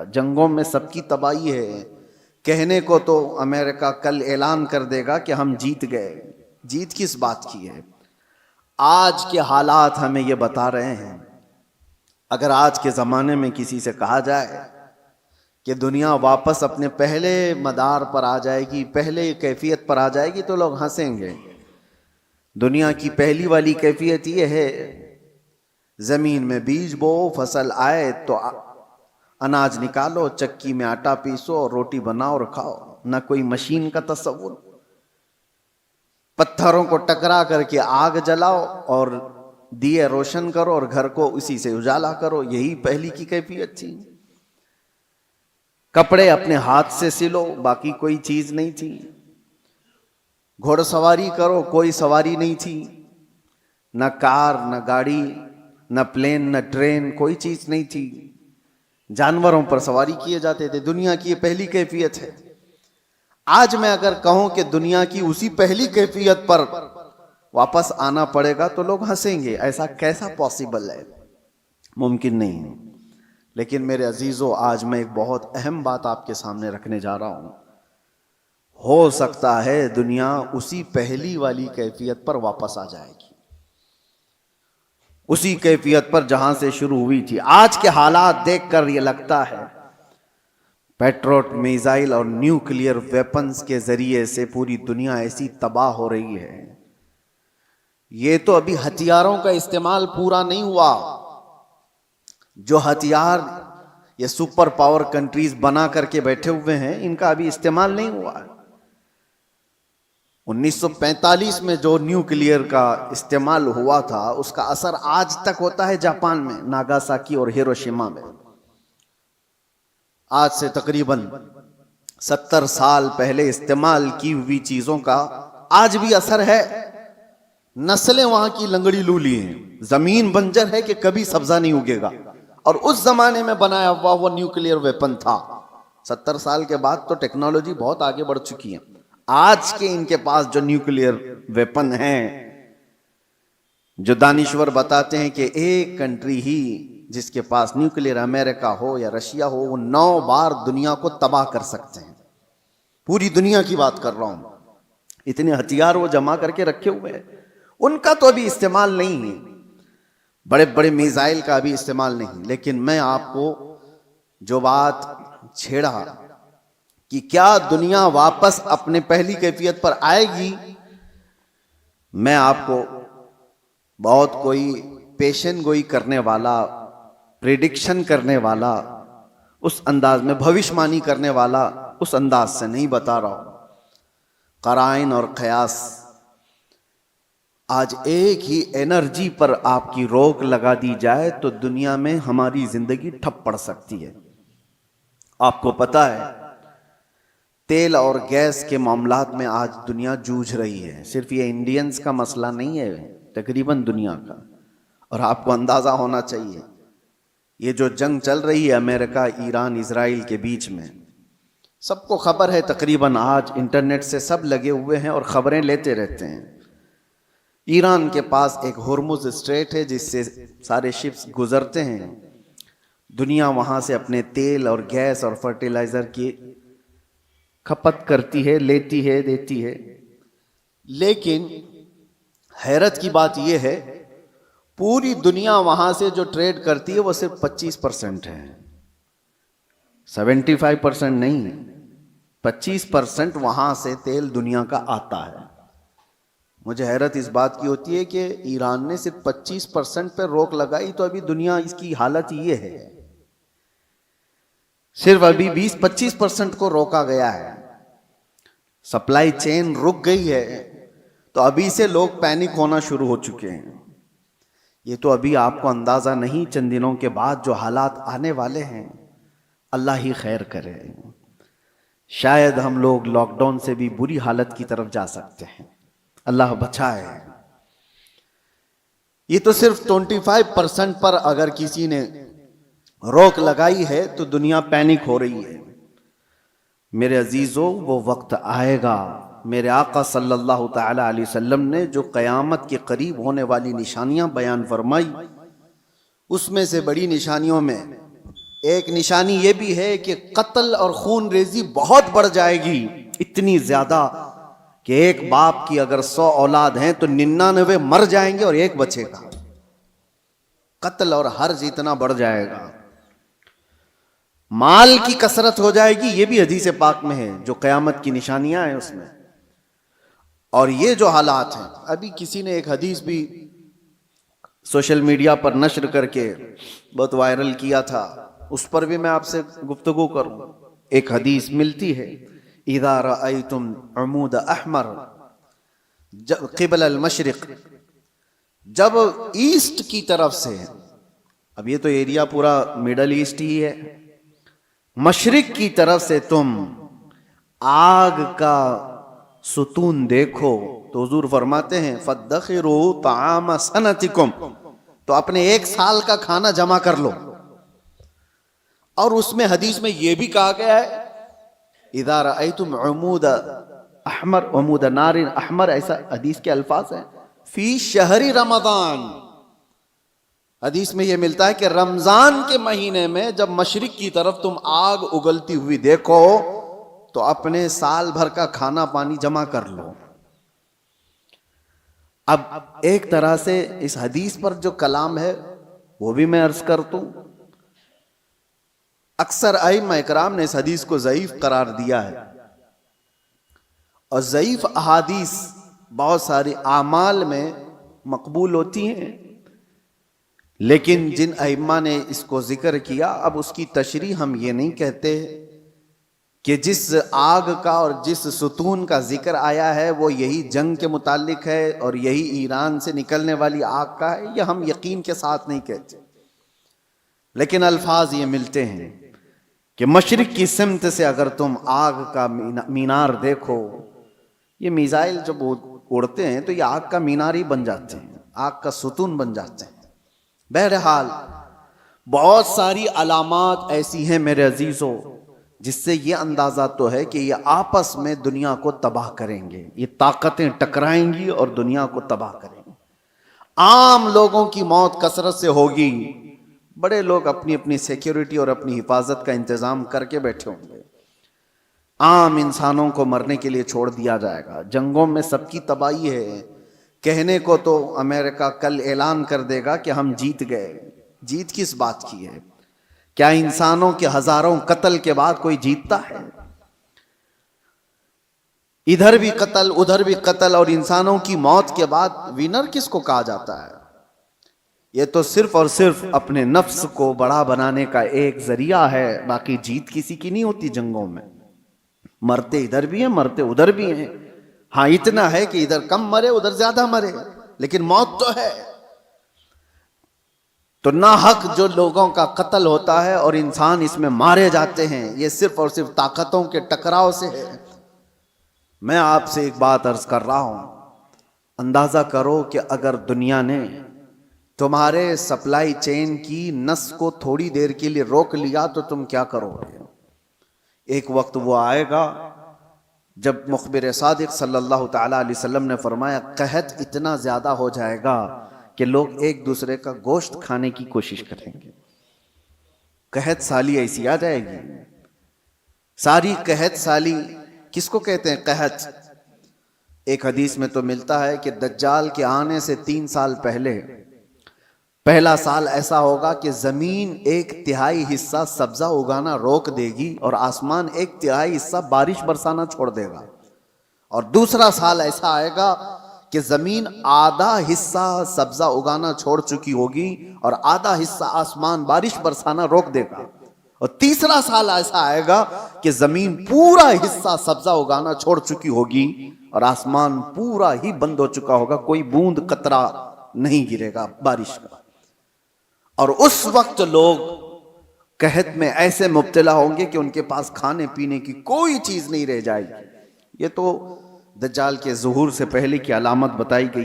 जंगों में सबकी तबाही है। कहने को तो अमेरिका कल ऐलान कर देगा कि हम जीत गए, जीत किस बात की है? आज के हालात हमें ये बता रहे हैं। अगर आज के ज़माने में किसी से कहा जाए कि दुनिया वापस अपने पहले मदार पर आ जाएगी, पहले कैफियत पर आ जाएगी, तो लोग हंसेंगे। दुनिया की पहली वाली कैफियत ये है, ज़मीन में बीज बो, फसल आए तो अनाज निकालो, चक्की में आटा पीसो और रोटी बनाओ और खाओ। ना कोई मशीन का तस्वुर, पत्थरों को टकरा करके आग जलाओ और दिए रोशन करो और घर को उसी से उजाला करो, यही पहली की कैफियत थी। कपड़े अपने हाथ से सिलो, बाकी कोई चीज नहीं थी। घोड़सवारी करो, कोई सवारी नहीं थी। न कार, न गाड़ी, न प्लेन, न ट्रेन, कोई चीज नहीं थी। जानवरों पर सवारी किए जाते थे। दुनिया की ये पहली कैफियत है। आज मैं अगर कहूं कि दुनिया की उसी पहली कैफियत पर वापस आना पड़ेगा तो लोग हंसेंगे। ऐसा कैसा पॉसिबल है? मुमकिन नहीं है। लेकिन मेरे अजीजों, आज मैं एक बहुत अहम बात आपके सामने रखने जा रहा हूं। हो सकता है दुनिया उसी पहली वाली कैफियत पर वापस आ जाएगी, उसी कैफियत पर जहां से शुरू हुई थी। आज के हालात देखकर यह लगता है पेट्रोट मिसाइल और न्यूक्लियर वेपन्स के जरिए से पूरी दुनिया ऐसी तबाह हो रही है। ये तो अभी हथियारों का इस्तेमाल पूरा नहीं हुआ। जो हथियार ये सुपर पावर कंट्रीज बना करके बैठे हुए हैं, इनका अभी इस्तेमाल नहीं हुआ है। 1945 में जो न्यूक्लियर का इस्तेमाल हुआ था, उसका असर आज तक होता है जापान में, नागासाकी और हिरोशिमा में। आज से तकरीबन 70 साल पहले इस्तेमाल की हुई चीजों का आज भी असर है। नस्लें वहां की लंगड़ी लूली हैं, जमीन बंजर है कि कभी सब्जा नहीं उगेगा। और उस जमाने में बनाया हुआ वो न्यूक्लियर वेपन था। 70 साल के बाद तो टेक्नोलॉजी बहुत आगे बढ़ चुकी है। आज के इनके पास जो न्यूक्लियर वेपन है, जो दानिश्वर बताते हैं कि एक कंट्री ही जिसके पास न्यूक्लियर, अमेरिका हो या रशिया हो, वो 9 बार दुनिया को तबाह कर सकते हैं। पूरी दुनिया की बात कर रहा हूं। इतने हथियार वो जमा करके रखे हुए हैं। उनका तो अभी इस्तेमाल नहीं है, बड़े बड़े मिसाइल का भी इस्तेमाल नहीं। लेकिन मैं आपको जो बात छेड़ा कि क्या दुनिया वापस अपने पहली कैफियत पर आएगी, मैं आपको बहुत कोई पेशन गोई करने वाला, प्रेडिक्शन करने वाला, उस अंदाज में भविष्यवाणी करने वाला उस अंदाज से नहीं बता रहा हूं। कराइन और कयास, आज एक ही एनर्जी पर आपकी रोक लगा दी जाए तो दुनिया में हमारी जिंदगी ठप पड़ सकती है। आपको पता है, तेल और गैस के मामलात में आज दुनिया जूझ रही है। सिर्फ ये इंडियंस का मसला नहीं है, तकरीबन दुनिया का। और आपको अंदाजा होना चाहिए, ये जो जंग चल रही है अमेरिका, ईरान, इजराइल के बीच में, सबको खबर है। तकरीबन आज इंटरनेट से सब लगे हुए हैं और खबरें लेते रहते हैं। ईरान के पास एक हुर्मुज स्ट्रेट है जिससे सारे शिप्स गुजरते हैं। दुनिया वहां से अपने तेल और गैस और फर्टिलाइजर की खपत करती है, लेती है, देती है। लेकिन हैरत की बात यह है, पूरी दुनिया वहां से जो ट्रेड करती है वो सिर्फ 25% है, 75% नहीं। 25% वहां से तेल दुनिया का आता है। मुझे हैरत इस बात की होती है कि ईरान ने सिर्फ 25% पर रोक लगाई तो अभी दुनिया इसकी हालत ये है। सिर्फ अभी 20-25% को रोका गया है, सप्लाई चेन रुक गई है, तो अभी से लोग पैनिक होना शुरू हो चुके हैं। ये तो अभी आपको अंदाजा नहीं, चंद दिनों के बाद जो हालात आने वाले हैं, अल्लाह ही खैर करे। शायद हम लोग लॉकडाउन से भी बुरी हालत की तरफ जा सकते हैं, अल्लाह बचाए। ये तो सिर्फ 25% पर अगर किसी ने रोक लगाई है तो दुनिया पैनिक हो रही है। मेरे अजीजों, वो वक्त आएगा, मेरे आका सल्लल्लाहु तआला अलैहि वसल्लम ने जो क़यामत के करीब होने वाली निशानियां बयान फरमाई, उसमें से बड़ी निशानियों में एक निशानी ये भी है कि कत्ल और खून रेजी बहुत बढ़ जाएगी, इतनी ज्यादा कि एक बाप की अगर 100 औलाद हैं तो 99 मर जाएंगे और एक बचेगा। कत्ल और हर्ज इतना बढ़ जाएगा। माल की कसरत हो जाएगी, ये भी हदीस पाक में है, जो कयामत की निशानियां हैं उसमें। और ये जो हालात हैं, अभी किसी ने एक हदीस भी सोशल मीडिया पर नश्र करके बहुत वायरल किया था, उस पर भी मैं आपसे गुफ्तगू करूं। एक हदीस मिलती है, इज़ा रअयतुम अमूद अहमर क़िबल अल मशरिक़, जब ईस्ट की तरफ से, अब ये तो एरिया पूरा मिडल ईस्ट ही है, मशरिक की तरफ से तुम आग का सुतून देखो तो हुजूर फरमाते हैं फद्दखिरू ताम सनतिकुम, तो अपने एक साल का खाना जमा कर लो। और उसमें हदीस में यह भी कहा गया है इज़ा रअयतुम उमूद अहमर उमूद नारिन अहमर, ऐसा हदीस के अल्फाज हैं, फी शहरी रमजान। हदीस में यह मिलता है कि रमजान के महीने में जब मशरिक की तरफ तुम आग उगलती हुई देखो तो अपने साल भर का खाना पानी जमा कर लो। अब एक तरह से इस हदीस पर जो कलाम है वो भी मैं अर्ज कर दूं। अक्सर अइम्मा इकराम ने इस हदीस को ज़ईफ करार दिया है, और ज़ईफ अहादीस बहुत सारी आमाल में मकबूल होती हैं, लेकिन जिन अइम्मा ने इसको जिक्र किया, अब उसकी तशरीह हम ये नहीं कहते कि जिस आग का और जिस सुतून का जिक्र आया है वो यही जंग के मुतालिक है और यही ईरान से निकलने वाली आग का है, यह हम यकीन के साथ नहीं कहते। लेकिन अल्फाज ये मिलते हैं कि मशरिक की सिमत से अगर तुम आग का मीनार देखो, ये मिसाइल जब उड़ते हैं तो ये आग का मीनार ही बन जाते हैं, आग का सुतून बन जाते हैं। बहरहाल बहुत सारी अलामात ऐसी हैं मेरे अजीजों, जिससे ये अंदाजा तो है कि ये आपस में दुनिया को तबाह करेंगे, ये ताकतें टकराएंगी और दुनिया को तबाह करेंगे। आम लोगों की मौत कसरत से होगी, बड़े लोग अपनी अपनी सिक्योरिटी और अपनी हिफाजत का इंतजाम करके बैठे होंगे, आम इंसानों को मरने के लिए छोड़ दिया जाएगा। जंगों में सबकी तबाही है, कहने को तो अमेरिका कल ऐलान कर देगा कि हम जीत गए, जीत किस बात की है? क्या इंसानों के हजारों कत्ल के बाद कोई जीतता है? इधर भी कत्ल उधर भी कत्ल, और इंसानों की मौत के बाद विनर किसको कहा जाता है? ये तो सिर्फ और सिर्फ अपने नफ्स को बड़ा बनाने का एक जरिया है, बाकी जीत किसी की नहीं होती। जंगों में मरते इधर भी हैं, मरते उधर भी हैं। हाँ, इतना है कि इधर कम मरे उधर ज्यादा मरे, लेकिन मौत तो है। तो ना हक जो लोगों का कत्ल होता है और इंसान इसमें मारे जाते हैं, ये सिर्फ और सिर्फ ताकतों के टकराव से है। मैं आपसे एक बात अर्ज कर रहा हूं, अंदाजा करो कि अगर दुनिया ने तुम्हारे सप्लाई चेन की नस को थोड़ी देर के लिए रोक लिया तो तुम क्या करोगे? एक वक्त वो आएगा जब मुखबिर सादिक सल्लल्लाहु ताला अलैहि वसल्लम ने फरमाया कहत इतना ज्यादा हो जाएगा कि लोग एक दूसरे का गोश्त खाने की कोशिश करेंगे। कहत साली ऐसी आ जाएगी। सारी कहत साली किसको कहते हैं? कहत। एक हदीस में तो मिलता है कि दज्जाल के आने से 3 साल पहले पहला साल ऐसा होगा कि जमीन 1/3 हिस्सा सब्जा उगाना रोक देगी और आसमान 1/3 हिस्सा बारिश बरसाना छोड़ देगा। और दूसरा साल ऐसा आएगा कि जमीन आधा हिस्सा सब्जा उगाना छोड़ चुकी होगी और आधा हिस्सा आसमान बारिश बरसाना रोक देगा। और तीसरा साल ऐसा आएगा कि जमीन पूरा हिस्सा सब्जा उगाना छोड़ चुकी होगी और आसमान पूरा ही बंद हो चुका होगा, कोई बूंद कतरा नहीं गिरेगा बारिश का। और उस वक्त लोग कहत में ऐसे मुब्तला होंगे कि उनके पास खाने पीने की कोई चीज नहीं रह जाएगी। ये तो दज्जाल के ज़ुहूर से पहले की अलामत बताई गई है।